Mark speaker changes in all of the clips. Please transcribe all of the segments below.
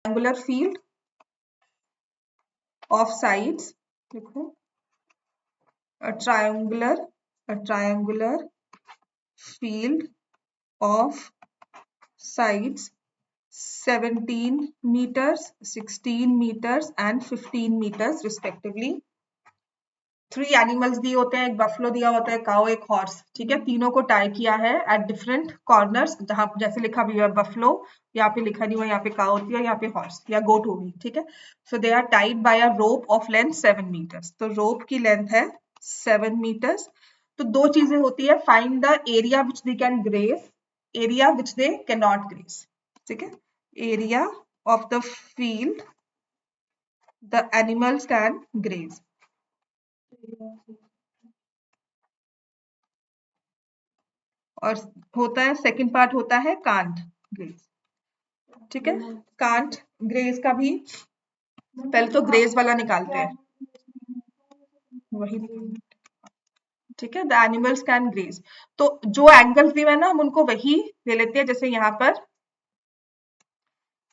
Speaker 1: triangular field of sides, देखो a triangular field of sides 17 meters, 16 meters and 15 meters respectively. 3 animals दिए होते हैं, एक बफलो दिया होता है, काउ, एक हॉर्स, ठीक है। तीनों को टाई किया है एट डिफरेंट कॉर्नर्स, जहां जैसे लिखा भी हुआ है बफलो, यहाँ पे लिखा नहीं हुआ, यहाँ पे काउ होती है, यहाँ पे हॉर्स या गोट होगी, ठीक है। So they are tied by a rope of length 7 metres. तो रोप की लेंथ है 7 मीटर्स। तो दो चीजें होती है, find the area which they can graze, area which they can not graze, ठीक है। Area of the field the animals can graze, और होता है सेकंड पार्ट होता है कांट ग्रेज, ठीक है। कांट ग्रेज का भी पहले तो ग्रेज वाला निकालते हैं, वही, ठीक है। द एनिमल्स कैन ग्रेज, तो जो एंगल्स दिए हैं ना हम उनको वही ले लेते हैं, जैसे यहाँ पर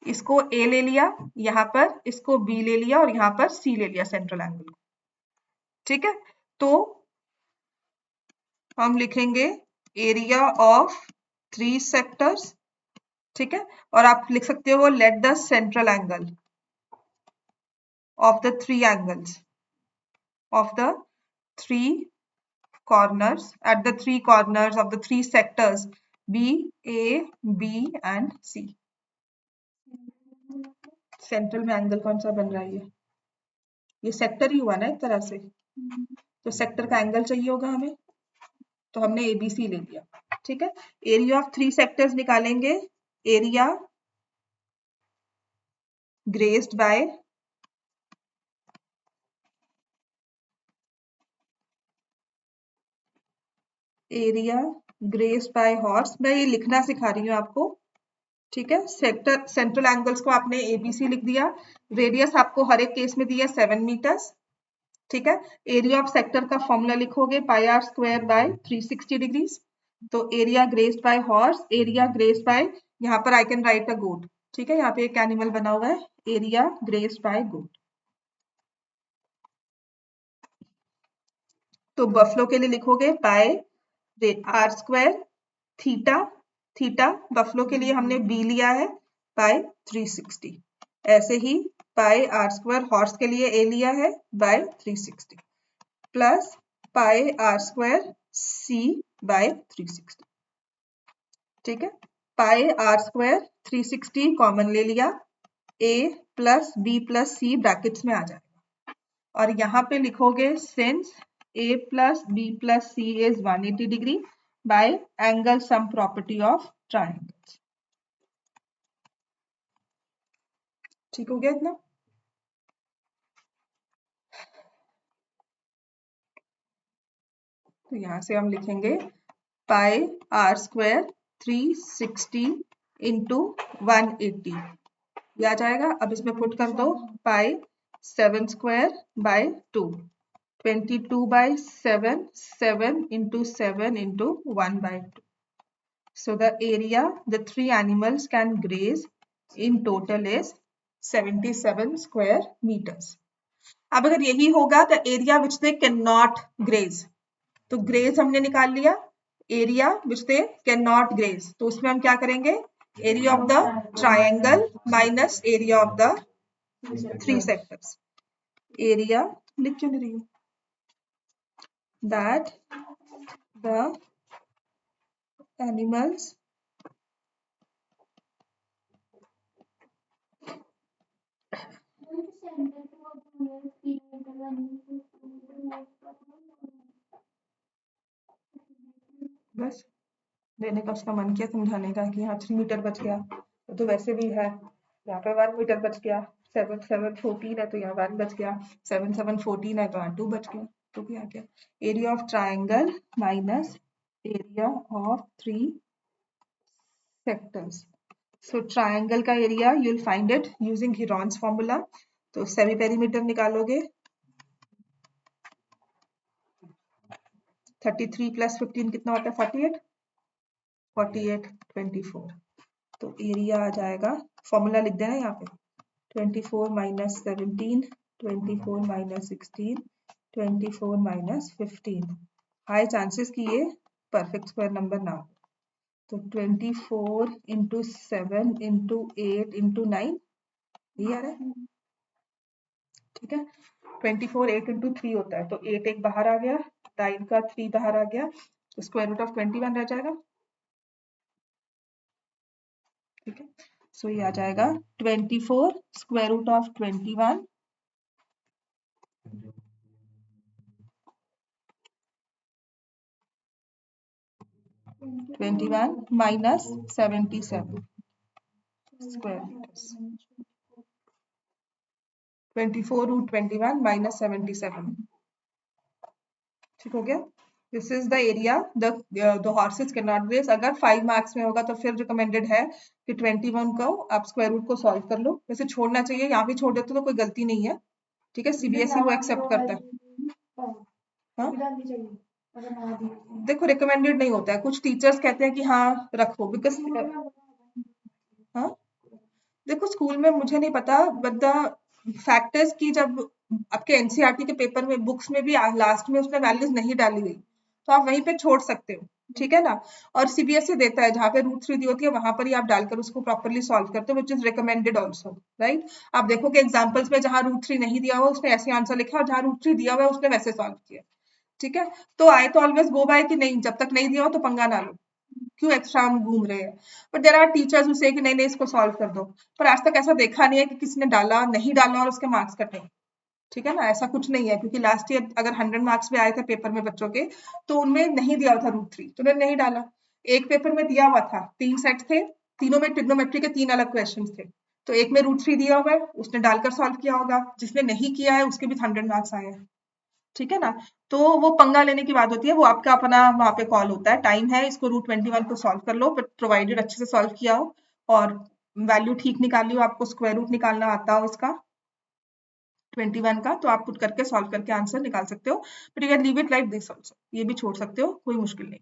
Speaker 1: इसको ए ले लिया, यहाँ पर इसको बी ले लिया और यहाँ पर सी ले लिया सेंट्रल एंगल, ठीक है। तो हम लिखेंगे एरिया ऑफ 3 सेक्टर्स, ठीक है। और आप लिख सकते हो let the central angle of the 3 angles of the 3 corners at the 3 corners of the 3 sectors B, A, B and C. Central में एंगल कौन सा बन रहा है? ये सेक्टर ही हुआ ना एक तरह से, तो सेक्टर का एंगल चाहिए होगा हमें, तो हमने ABC ले लिया, ठीक है। एरिया ऑफ 3 सेक्टर्स निकालेंगे, एरिया ग्रेस्ड बाय हॉर्स। मैं ये लिखना सिखा रही हूँ आपको, ठीक है। सेक्टर सेंट्रल एंगल्स को आपने ABC लिख दिया, रेडियस आपको हर एक केस में दिया 7 मीटर्स, ठीक है। एरिया ऑफ सेक्टर का फॉर्मूला लिखोगे pi r square by 360 degrees. तो area grazed by horse, area grazed by, यहाँ पर आई कैन राइट अ गोट, ठीक है। यहाँ पे एक एनिमल बना हुआ है, एरिया ग्रेस्ड बाय गोट। तो बफलो के लिए लिखोगे pi r square theta, theta buffalo के लिए हमने बी लिया है बाय 360, ऐसे ही पाई आर स्क्वायर हॉर्स के लिए ए लिया है by 360 plus pi r square C by 360, ठीक है। पाई आर स्क्वायर 360 कॉमन ले लिया, ए प्लस बी प्लस सी ब्रैकेट्स में आ जाएगा, और यहाँ पे लिखोगे since a plus b plus c is 180 degree by angle sum property of triangles, ठीक हो गया इतना। तो यहाँ से हम लिखेंगे पाई आर स्क्वायर 360 इंटू 180, ये आ जाएगा। अब इसमें पुट कर दो पाई 7 square by 2, 22 by 7, 7 into 7 into 1 by 2. So the area the 3 animals can graze in total is 77 square meters. अब अगर यही होगा तो area which they can not graze, तो ग्रेज हमने निकाल लिया, area which they can not graze, तो उसमें हम क्या करेंगे, area of the triangle minus area of the 3 sectors. Area लिख क्यों नहीं रही हूँ, that the animals बस देने का उसका मन किया समझाने का कि हाँ 3 मीटर बच गया, तो वैसे भी है यहाँ पे 1 मीटर बच गया, 7 7 14 है तो यहाँ 1 बच गया, 7 7 14 है तो यहाँ 2 बच गया, तो क्या क्या area of triangle minus area of 3 sectors. So triangle का area you will find it using Heron's formula, तो सेमी पेरीमीटर निकालोगे 33 प्लस 15 कितना होता है 48, 48 24, तो एरिया आ जाएगा, फॉर्मूला लिख देना यहाँ पे 24 minus 17, 24 minus 16, 24 minus 15. High chances कि ये परफेक्ट स्क्वायर नंबर ना हो। तो 24 इंटू 7 इंटू 8 इंटू 9 ये आ रहा है, ठीक है। 24 8 इंटू 3 होता है, तो 8 एक बाहर आ गया, 9 का 3 बाहर आ गया, तो स्क्वायर रूट ऑफ 21 रह जाएगा, ठीक है। सो ये आ जाएगा 24 square root of 21 minus 77 square root 24 root 21 minus 77, ठीक हो गया। This is the area the horses can not race. अगर 5 मार्क्स में होगा तो फिर रिकमेंडेड है कि 21 को आप स्क्वायर रूट को सॉल्व कर लो। वैसे छोड़ना चाहिए, यहाँ भी छोड़ देते तो कोई गलती नहीं है, ठीक है। सीबीएसई वो एक्सेप्ट करता है। हाँ? देखो रिकमेंडेड नहीं होता है, कुछ टीचर्स कहते हैं कि हाँ रखो, बिकॉज हाँ देखो स्कूल में मुझे नहीं पता, बट द फैक्टर्स की जब आपके एनसीईआरटी के पेपर में बुक्स में भी लास्ट में उसमें वैल्यूज नहीं डाली गई, तो आप वहीं पे छोड़ सकते हो, ठीक है ना। और सीबीएसई देता है जहाँ पे रूट 3 दी होती है वहां पर ही आप डालकर उसको प्रॉपरली सॉल्व करते हो, which is recommended also, right. आप देखोगे एग्जाम्पल्स में जहाँ रूट 3 नहीं दिया हुआ उसने ऐसे आंसर लिखा, और जहाँ रूट 3 दिया हुआ है उसने वैसे सॉल्व किया, ठीक है। तो आई तो ऑलवेज गो बाय कि नहीं, जब तक नहीं दिया हो तो पंगा ना लो, क्यों एक्स्ट्रा हम घूम रहे हैं। But there are teachers who say कि नहीं नहीं इसको सॉल्व कर दो, पर आज तक ऐसा देखा नहीं है कि किसी ने डाला नहीं डाला और उसके मार्क्स कटे, ठीक है ना। ऐसा कुछ नहीं है, क्योंकि लास्ट ईयर अगर 100 मार्क्स में आए थे पेपर में बच्चों के, तो उनमें नहीं दिया हुआ था रूट 3, तो उन्होंने नहीं डाला। एक पेपर में दिया हुआ था, 3 सेट थे, तीनों में ट्रिग्नोमेट्री के 3 अलग क्वेश्चन थे, तो एक में रूट 3 दिया हुआ है, उसने डालकर सॉल्व किया होगा, जिसने नहीं किया है उसके भी 100 मार्क्स आए हैं, ठीक है ना। तो वो पंगा लेने की बात होती है, वो आपका अपना वहां पे कॉल होता है, टाइम है, इसको रूट 21 को सॉल्व कर लो, बट प्रोवाइडेड अच्छे से सॉल्व किया हो और वैल्यू ठीक निकाली हो, आपको स्क्वायर रूट निकालना आता हो इसका 21 का, तो आप पुट करके सॉल्व करके आंसर निकाल सकते हो। But you can leave it like this also, ये भी छोड़ सकते हो, कोई मुश्किल नहीं।